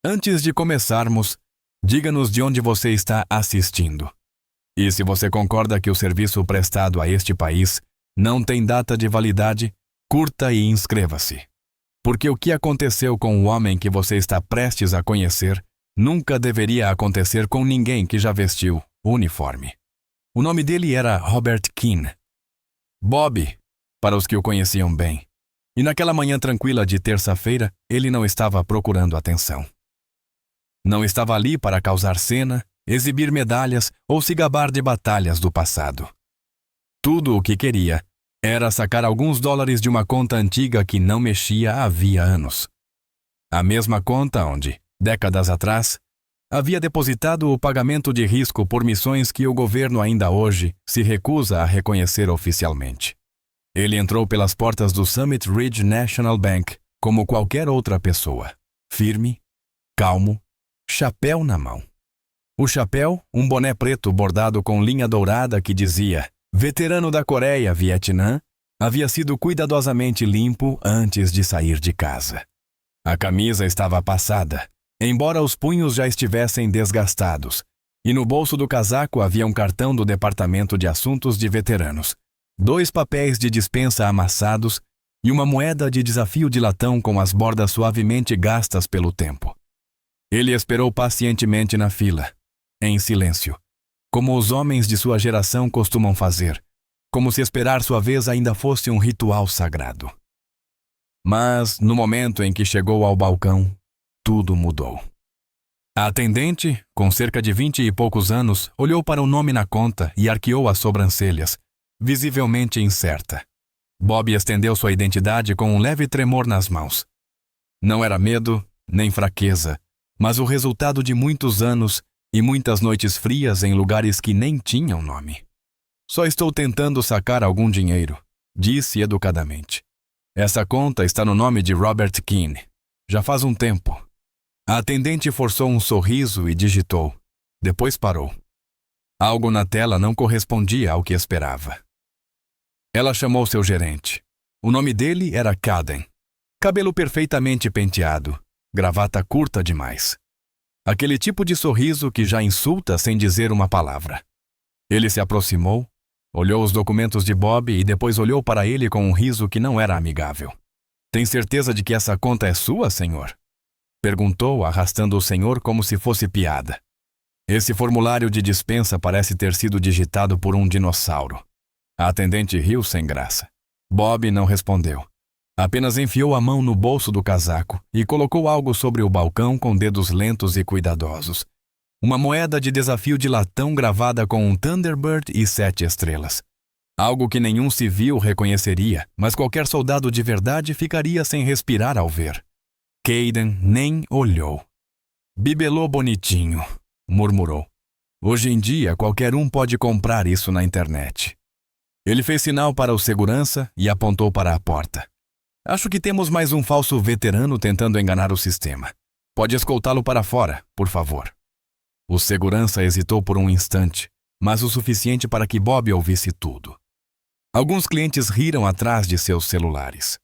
Antes de começarmos, diga-nos de onde você está assistindo. E se você concorda que o serviço prestado a este país não tem data de validade, curta e inscreva-se. Porque o que aconteceu com o homem que você está prestes a conhecer nunca deveria acontecer com ninguém que já vestiu o uniforme. O nome dele era Robert Keane. Bob, para os que o conheciam bem. E naquela manhã tranquila de terça-feira, ele não estava procurando atenção. Não estava ali para causar cena, exibir medalhas ou se gabar de batalhas do passado. Tudo o que queria era sacar alguns dólares de uma conta antiga que não mexia havia anos. A mesma conta onde, décadas atrás, havia depositado o pagamento de risco por missões que o governo ainda hoje se recusa a reconhecer oficialmente. Ele entrou pelas portas do Summit Ridge National Bank como qualquer outra pessoa, firme, calmo, chapéu na mão. O chapéu, um boné preto bordado com linha dourada que dizia "Veterano da Coreia, Vietnã", havia sido cuidadosamente limpo antes de sair de casa. A camisa estava passada, embora os punhos já estivessem desgastados, e no bolso do casaco havia um cartão do Departamento de Assuntos de Veteranos, 2 papéis de dispensa amassados e uma moeda de desafio de latão com as bordas suavemente gastas pelo tempo. Ele esperou pacientemente na fila, em silêncio, como os homens de sua geração costumam fazer, como se esperar sua vez ainda fosse um ritual sagrado. Mas, no momento em que chegou ao balcão, tudo mudou. A atendente, com cerca de 20 e poucos anos, olhou para o nome na conta e arqueou as sobrancelhas, visivelmente incerta. Bob estendeu sua identidade com um leve tremor nas mãos. Não era medo, nem fraqueza, mas o resultado de muitos anos e muitas noites frias em lugares que nem tinham nome. "Só estou tentando sacar algum dinheiro", disse educadamente. "Essa conta está no nome de Robert Keane. Já faz um tempo." A atendente forçou um sorriso e digitou. Depois parou. Algo na tela não correspondia ao que esperava. Ela chamou seu gerente. O nome dele era Caden. Cabelo perfeitamente penteado, gravata curta demais. Aquele tipo de sorriso que já insulta sem dizer uma palavra. Ele se aproximou, olhou os documentos de Bob e depois olhou para ele com um riso que não era amigável. "Tem certeza de que essa conta é sua, senhor?" perguntou, arrastando o senhor como se fosse piada. "Esse formulário de dispensa parece ter sido digitado por um dinossauro." A atendente riu sem graça. Bob não respondeu. Apenas enfiou a mão no bolso do casaco e colocou algo sobre o balcão com dedos lentos e cuidadosos. Uma moeda de desafio de latão gravada com um Thunderbird e 7 estrelas. Algo que nenhum civil reconheceria, mas qualquer soldado de verdade ficaria sem respirar ao ver. Caden nem olhou. "Bibelô bonitinho", murmurou. "Hoje em dia, qualquer um pode comprar isso na internet." Ele fez sinal para o segurança e apontou para a porta. "Acho que temos mais um falso veterano tentando enganar o sistema. Pode escoltá-lo para fora, por favor." O segurança hesitou por um instante, mas o suficiente para que Bob ouvisse tudo. Alguns clientes riram atrás de seus celulares.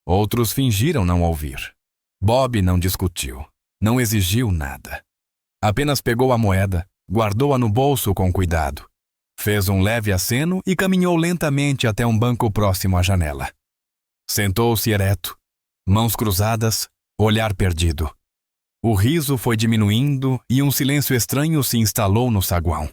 Outros fingiram não ouvir. Bob não discutiu, não exigiu nada. Apenas pegou a moeda, guardou-a no bolso com cuidado. Fez um leve aceno e caminhou lentamente até um banco próximo à janela. Sentou-se ereto, mãos cruzadas, olhar perdido. O riso foi diminuindo e um silêncio estranho se instalou no saguão.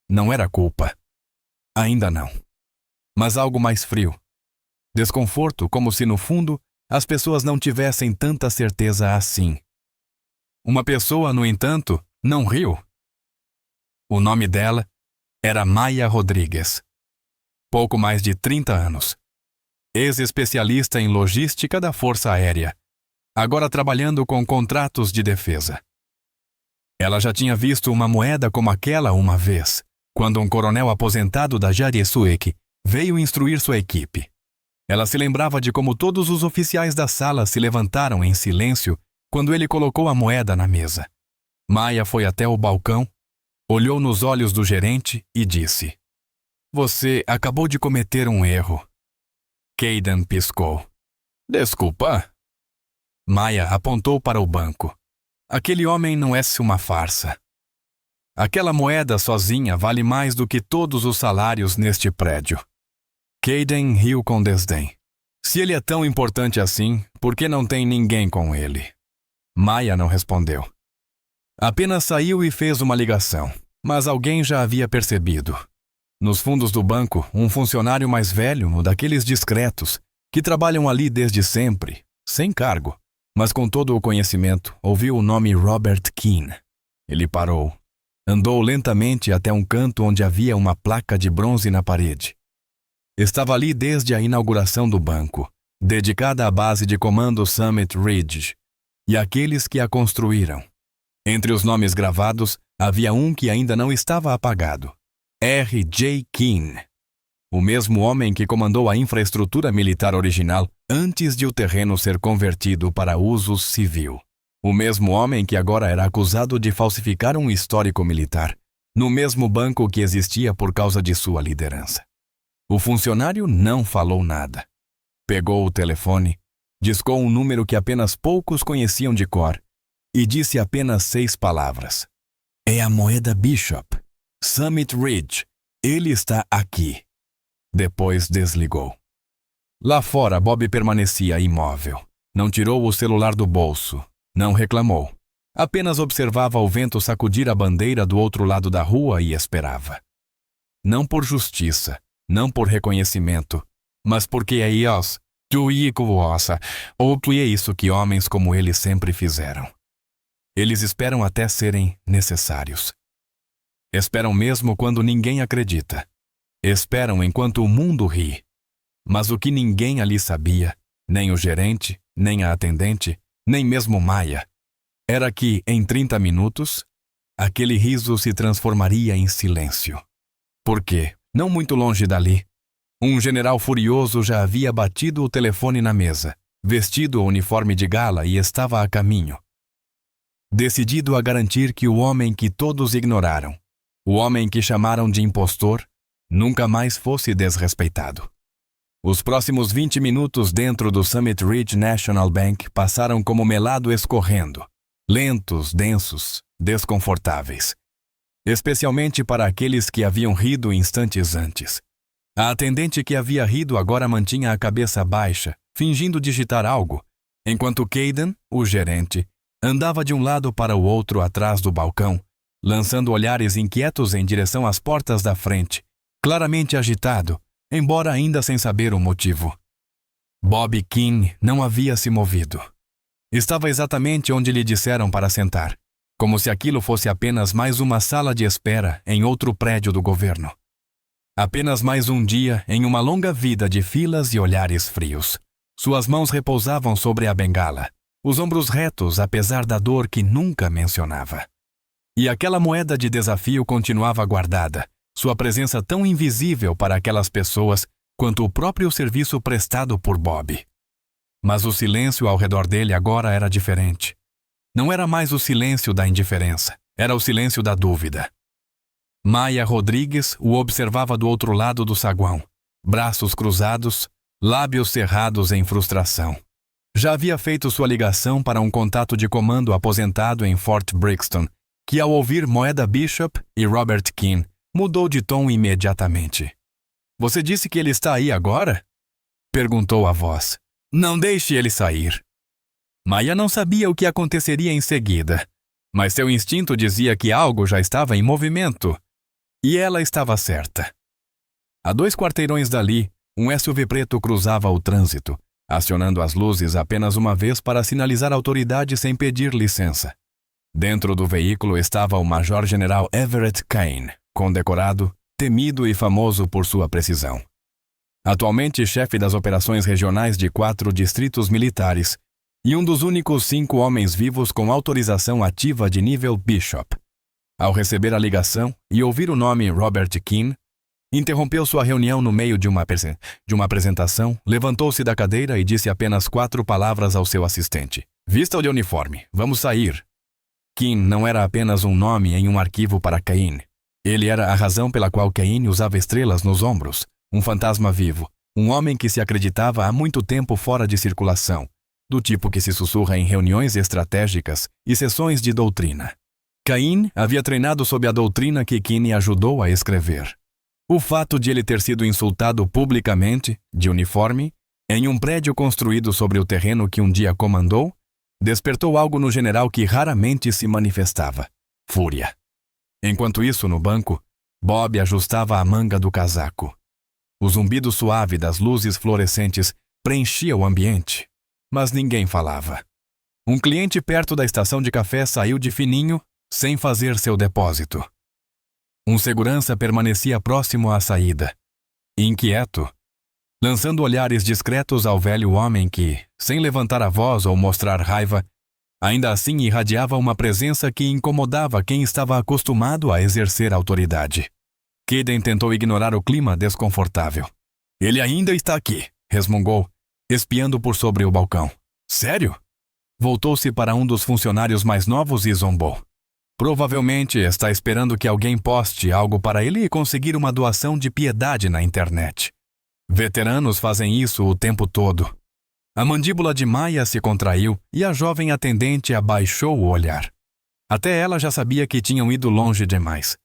Não era culpa. Ainda não. Mas algo mais frio. Desconforto, como se no fundo as pessoas não tivessem tanta certeza assim. Uma pessoa, no entanto, não riu. O nome dela era Maya Rodrigues. Pouco mais de 30 anos. Ex-especialista em logística da Força Aérea. Agora trabalhando com contratos de defesa. Ela já tinha visto uma moeda como aquela uma vez, quando um coronel aposentado da Jaresuek veio instruir sua equipe. Ela se lembrava de como todos os oficiais da sala se levantaram em silêncio quando ele colocou a moeda na mesa. Maya foi até o balcão, olhou nos olhos do gerente e disse: "Você acabou de cometer um erro." Caden piscou. "Desculpa?" Maya apontou para o banco. Aquele homem não é uma farsa. Aquela moeda sozinha vale mais do que todos os salários neste prédio. Kayden riu com desdém. Se ele é tão importante assim, por que não tem ninguém com ele? Maya não respondeu. Apenas saiu e fez uma ligação, mas alguém já havia percebido. Nos fundos do banco, um funcionário mais velho, daqueles discretos, que trabalham ali desde sempre, sem cargo, mas com todo o conhecimento, ouviu o nome Robert Keane. Ele parou. Andou lentamente até um canto onde havia uma placa de bronze na parede. Estava ali desde a inauguração do banco, dedicada à base de comando Summit Ridge, e àqueles que a construíram. Entre os nomes gravados, havia um que ainda não estava apagado. R.J. Keane. O mesmo homem que comandou a infraestrutura militar original antes de o terreno ser convertido para uso civil. O mesmo homem que agora era acusado de falsificar um histórico militar, no mesmo banco que existia por causa de sua liderança. O funcionário não falou nada. Pegou o telefone, discou um número que apenas poucos conheciam de cor e disse apenas 6 palavras. É a moeda Bishop. Summit Ridge. Ele está aqui. Depois desligou. Lá fora, Bob permanecia imóvel. Não tirou o celular do bolso. Não reclamou. Apenas observava o vento sacudir a bandeira do outro lado da rua e esperava. Não por justiça, não por reconhecimento, mas porque é isso, ou é isso que homens como ele sempre fizeram. Eles esperam até serem necessários. Esperam mesmo quando ninguém acredita. Esperam enquanto o mundo ri. Mas o que ninguém ali sabia, nem o gerente, nem a atendente, nem mesmo Maya, era que, em 30 minutos, aquele riso se transformaria em silêncio. Porque, não muito longe dali, um general furioso já havia batido o telefone na mesa, vestido o uniforme de gala e estava a caminho. Decidido a garantir que o homem que todos ignoraram, o homem que chamaram de impostor, nunca mais fosse desrespeitado. Os próximos 20 minutos dentro do Summit Ridge National Bank passaram como melado escorrendo, lentos, densos, desconfortáveis. Especialmente para aqueles que haviam rido instantes antes. A atendente que havia rido agora mantinha a cabeça baixa, fingindo digitar algo, enquanto Kayden, o gerente, andava de um lado para o outro atrás do balcão, lançando olhares inquietos em direção às portas da frente, claramente agitado, embora ainda sem saber o motivo. Bob Keane não havia se movido. Estava exatamente onde lhe disseram para sentar, como se aquilo fosse apenas mais uma sala de espera em outro prédio do governo. Apenas mais um dia em uma longa vida de filas e olhares frios. Suas mãos repousavam sobre a bengala, os ombros retos apesar da dor que nunca mencionava. E aquela moeda de desafio continuava guardada, sua presença tão invisível para aquelas pessoas quanto o próprio serviço prestado por Bob. Mas o silêncio ao redor dele agora era diferente. Não era mais o silêncio da indiferença, era o silêncio da dúvida. Maya Rodrigues o observava do outro lado do saguão, braços cruzados, lábios cerrados em frustração. Já havia feito sua ligação para um contato de comando aposentado em Fort Brixton, que ao ouvir moeda Bishop e Robert Keane, mudou de tom imediatamente. Você disse que ele está aí agora? Perguntou a voz. Não deixe ele sair. Maya não sabia o que aconteceria em seguida, mas seu instinto dizia que algo já estava em movimento. E ela estava certa. A 2 quarteirões dali, um SUV preto cruzava o trânsito, acionando as luzes apenas uma vez para sinalizar a autoridade sem pedir licença. Dentro do veículo estava o Major-General Everett Kane, condecorado, temido e famoso por sua precisão. Atualmente chefe das operações regionais de 4 distritos militares e um dos únicos 5 homens vivos com autorização ativa de nível Bishop. Ao receber a ligação e ouvir o nome Robert Keane, interrompeu sua reunião no meio de uma apresentação, levantou-se da cadeira e disse apenas 4 palavras ao seu assistente. Vista o uniforme, vamos sair. Keane não era apenas um nome em um arquivo para Cain. Ele era a razão pela qual Cain usava estrelas nos ombros, um fantasma vivo, um homem que se acreditava há muito tempo fora de circulação, do tipo que se sussurra em reuniões estratégicas e sessões de doutrina. Cain havia treinado sob a doutrina que Keane ajudou a escrever. O fato de ele ter sido insultado publicamente, de uniforme, em um prédio construído sobre o terreno que um dia comandou, despertou algo no general que raramente se manifestava: fúria. Enquanto isso, no banco, Bob ajustava a manga do casaco. O zumbido suave das luzes fluorescentes preenchia o ambiente, mas ninguém falava. Um cliente perto da estação de café saiu de fininho, sem fazer seu depósito. Um segurança permanecia próximo à saída, inquieto, lançando olhares discretos ao velho homem que, sem levantar a voz ou mostrar raiva, ainda assim irradiava uma presença que incomodava quem estava acostumado a exercer autoridade. Caden tentou ignorar o clima desconfortável. "Ele ainda está aqui", resmungou, espiando por sobre o balcão. "Sério?" Voltou-se para um dos funcionários mais novos e zombou. "Provavelmente está esperando que alguém poste algo para ele conseguir uma doação de piedade na internet. Veteranos fazem isso o tempo todo." A mandíbula de Maya se contraiu e a jovem atendente abaixou o olhar. Até ela já sabia que tinham ido longe demais.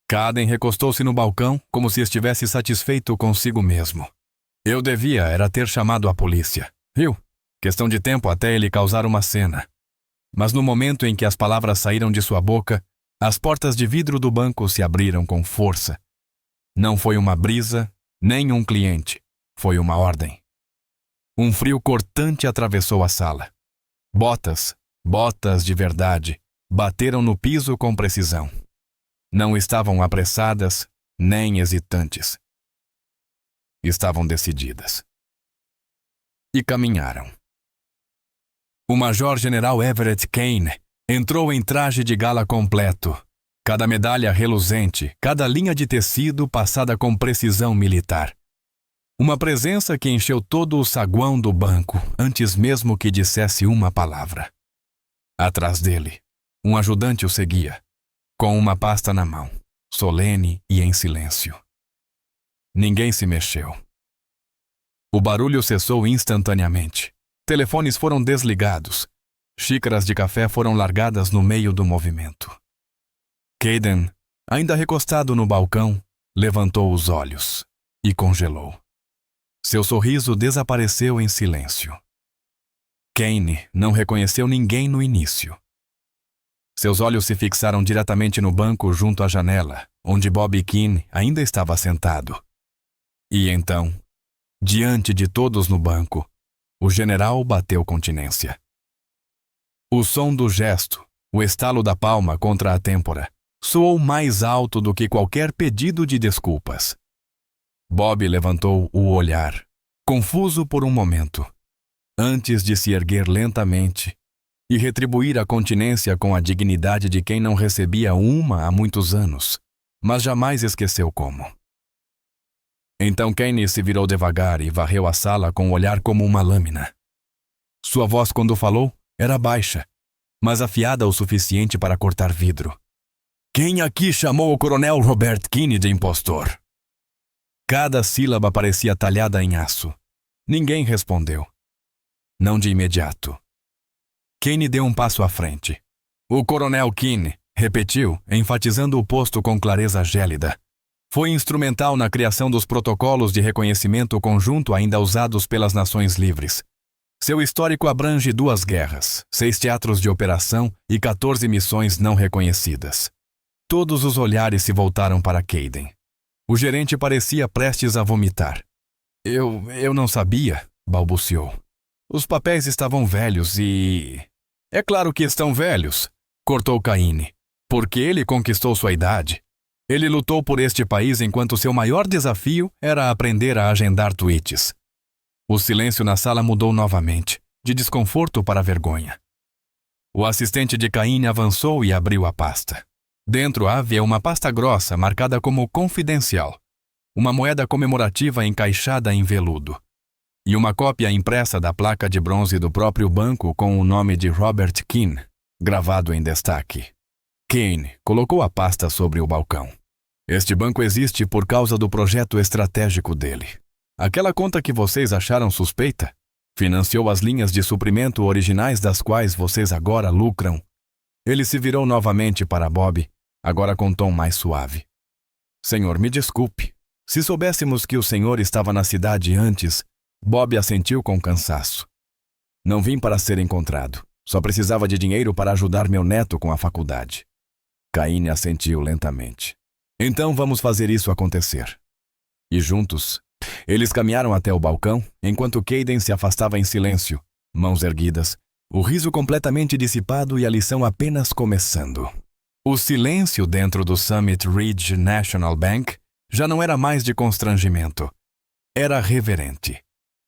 Caden recostou-se no balcão como se estivesse satisfeito consigo mesmo. Eu devia era ter chamado a polícia. Viu? Questão de tempo até ele causar uma cena. Mas no momento em que as palavras saíram de sua boca, as portas de vidro do banco se abriram com força. Não foi uma brisa, nem um cliente. Foi uma ordem. Um frio cortante atravessou a sala. Botas de verdade, bateram no piso com precisão. Não estavam apressadas, nem hesitantes. Estavam decididas. E caminharam. O Major-General Everett Kane entrou em traje de gala completo, cada medalha reluzente, cada linha de tecido passada com precisão militar. Uma presença que encheu todo o saguão do banco, antes mesmo que dissesse uma palavra. Atrás dele, um ajudante o seguia, com uma pasta na mão, solene e em silêncio. Ninguém se mexeu. O barulho cessou instantaneamente. Telefones foram desligados. Xícaras de café foram largadas no meio do movimento. Caden, ainda recostado no balcão, levantou os olhos e congelou. Seu sorriso desapareceu em silêncio. Kane não reconheceu ninguém no início. Seus olhos se fixaram diretamente no banco junto à janela, onde Bob Keane ainda estava sentado. E então, diante de todos no banco, o general bateu continência. O som do gesto, o estalo da palma contra a têmpora, soou mais alto do que qualquer pedido de desculpas. Bob levantou o olhar, confuso por um momento, antes de se erguer lentamente e retribuir a continência com a dignidade de quem não recebia uma há muitos anos, mas jamais esqueceu como. Então Kane se virou devagar e varreu a sala com o olhar como uma lâmina. Sua voz, quando falou, era baixa, mas afiada o suficiente para cortar vidro. "Quem aqui chamou o coronel Robert Keane de impostor?" Cada sílaba parecia talhada em aço. Ninguém respondeu. Não de imediato. Kane deu um passo à frente. "O coronel Keane", repetiu, enfatizando o posto com clareza gélida. "Foi instrumental na criação dos protocolos de reconhecimento conjunto ainda usados pelas Nações Livres. Seu histórico abrange 2 guerras, 6 teatros de operação e 14 missões não reconhecidas." Todos os olhares se voltaram para Caden. O gerente parecia prestes a vomitar. Eu não sabia", balbuciou. "Os papéis estavam velhos e..." "É claro que estão velhos", cortou Caine, "porque ele conquistou sua idade. Ele lutou por este país enquanto seu maior desafio era aprender a agendar tweets." O silêncio na sala mudou novamente, de desconforto para vergonha. O assistente de Caine avançou e abriu a pasta. Dentro havia uma pasta grossa marcada como confidencial, uma moeda comemorativa encaixada em veludo, e uma cópia impressa da placa de bronze do próprio banco com o nome de Robert Keane, gravado em destaque. Kane colocou a pasta sobre o balcão. "Este banco existe por causa do projeto estratégico dele. Aquela conta que vocês acharam suspeita? Financiou as linhas de suprimento originais das quais vocês agora lucram. Ele se virou novamente para Bob, agora com tom mais suave. Senhor, me desculpe. Se soubéssemos que o senhor estava na cidade antes, Bob assentiu com cansaço. Não vim para ser encontrado. Só precisava de dinheiro para ajudar meu neto com a faculdade. Caine assentiu lentamente. Então vamos fazer isso acontecer. E juntos, eles caminharam até o balcão, enquanto Caden se afastava em silêncio, mãos erguidas, o riso completamente dissipado e a lição apenas começando. O silêncio dentro do Summit Ridge National Bank já não era mais de constrangimento. Era reverente.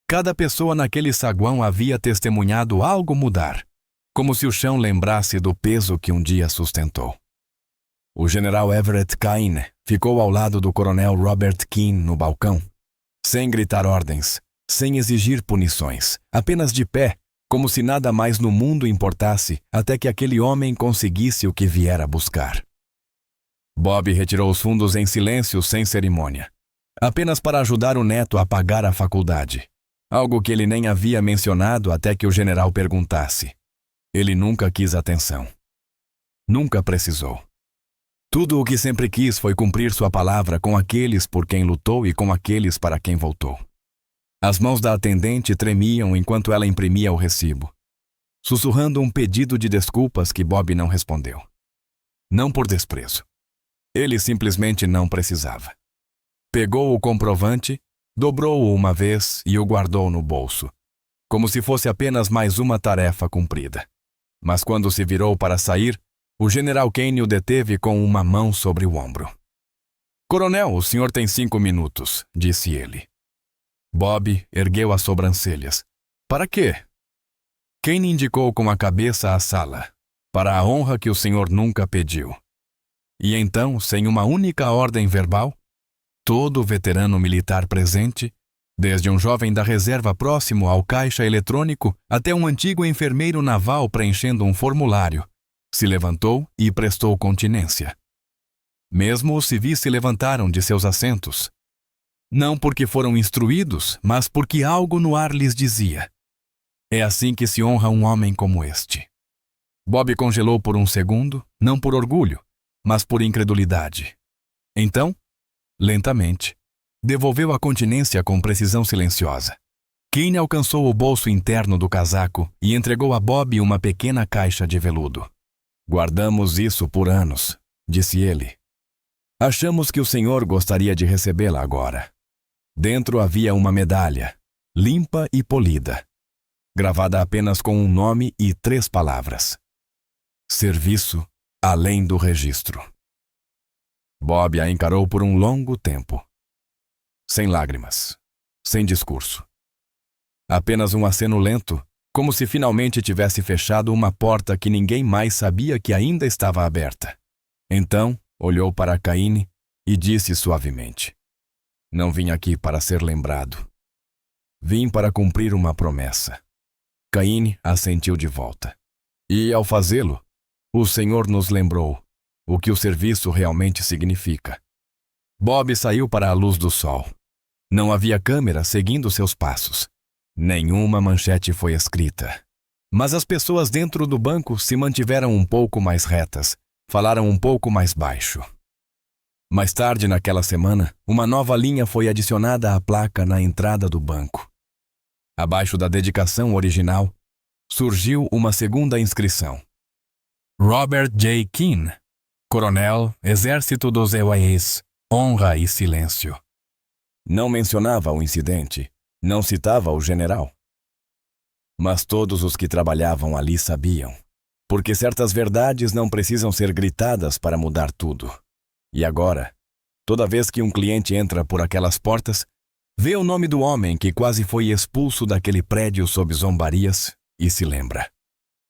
Cada pessoa naquele saguão havia testemunhado algo mudar, como se o chão lembrasse do peso que um dia sustentou. O general Everett Caine ficou ao lado do coronel Robert Keane no balcão, sem gritar ordens, sem exigir punições, apenas de pé, como se nada mais no mundo importasse até que aquele homem conseguisse o que viera buscar. Bob retirou os fundos em silêncio, sem cerimônia, apenas para ajudar o neto a pagar a faculdade, algo que ele nem havia mencionado até que o general perguntasse. Ele nunca quis atenção. Nunca precisou. Tudo o que sempre quis foi cumprir sua palavra com aqueles por quem lutou e com aqueles para quem voltou. As mãos da atendente tremiam enquanto ela imprimia o recibo, sussurrando um pedido de desculpas que Bob não respondeu. Não por desprezo. Ele simplesmente não precisava. Pegou o comprovante, dobrou-o uma vez e o guardou no bolso, como se fosse apenas mais uma tarefa cumprida. Mas quando se virou para sair, o general Caine o deteve com uma mão sobre o ombro. Coronel, o senhor tem 5 minutos, disse ele. Bob ergueu as sobrancelhas. Para quê? Caine indicou com a cabeça a sala, para a honra que o senhor nunca pediu. E então, sem uma única ordem verbal, todo veterano militar presente, desde um jovem da reserva próximo ao caixa eletrônico até um antigo enfermeiro naval preenchendo um formulário, se levantou e prestou continência. Mesmo os civis se levantaram de seus assentos. Não porque foram instruídos, mas porque algo no ar lhes dizia: é assim que se honra um homem como este. Bob congelou por um segundo, não por orgulho, mas por incredulidade. Então, lentamente, devolveu a continência com precisão silenciosa. Caine alcançou o bolso interno do casaco e entregou a Bob uma pequena caixa de veludo. Guardamos isso por anos, disse ele. Achamos que o senhor gostaria de recebê-la agora. Dentro havia uma medalha, limpa e polida, gravada apenas com um nome e 3 palavras. Serviço além do registro. Bob a encarou por um longo tempo. Sem lágrimas, sem discurso. Apenas um aceno lento, como se finalmente tivesse fechado uma porta que ninguém mais sabia que ainda estava aberta. Então, olhou para Caine e disse suavemente: não vim aqui para ser lembrado. Vim para cumprir uma promessa. Caine assentiu de volta. E, ao fazê-lo, o Senhor nos lembrou o que o serviço realmente significa. Bob saiu para a luz do sol. Não havia câmera seguindo seus passos. Nenhuma manchete foi escrita. Mas as pessoas dentro do banco se mantiveram um pouco mais retas, falaram um pouco mais baixo. Mais tarde naquela semana, uma nova linha foi adicionada à placa na entrada do banco. Abaixo da dedicação original, surgiu uma segunda inscrição. Robert J. Keane, Coronel, Exército dos EUAs, honra e silêncio. Não mencionava o incidente, não citava o general. Mas todos os que trabalhavam ali sabiam, porque certas verdades não precisam ser gritadas para mudar tudo. E agora, toda vez que um cliente entra por aquelas portas, vê o nome do homem que quase foi expulso daquele prédio sob zombarias e se lembra.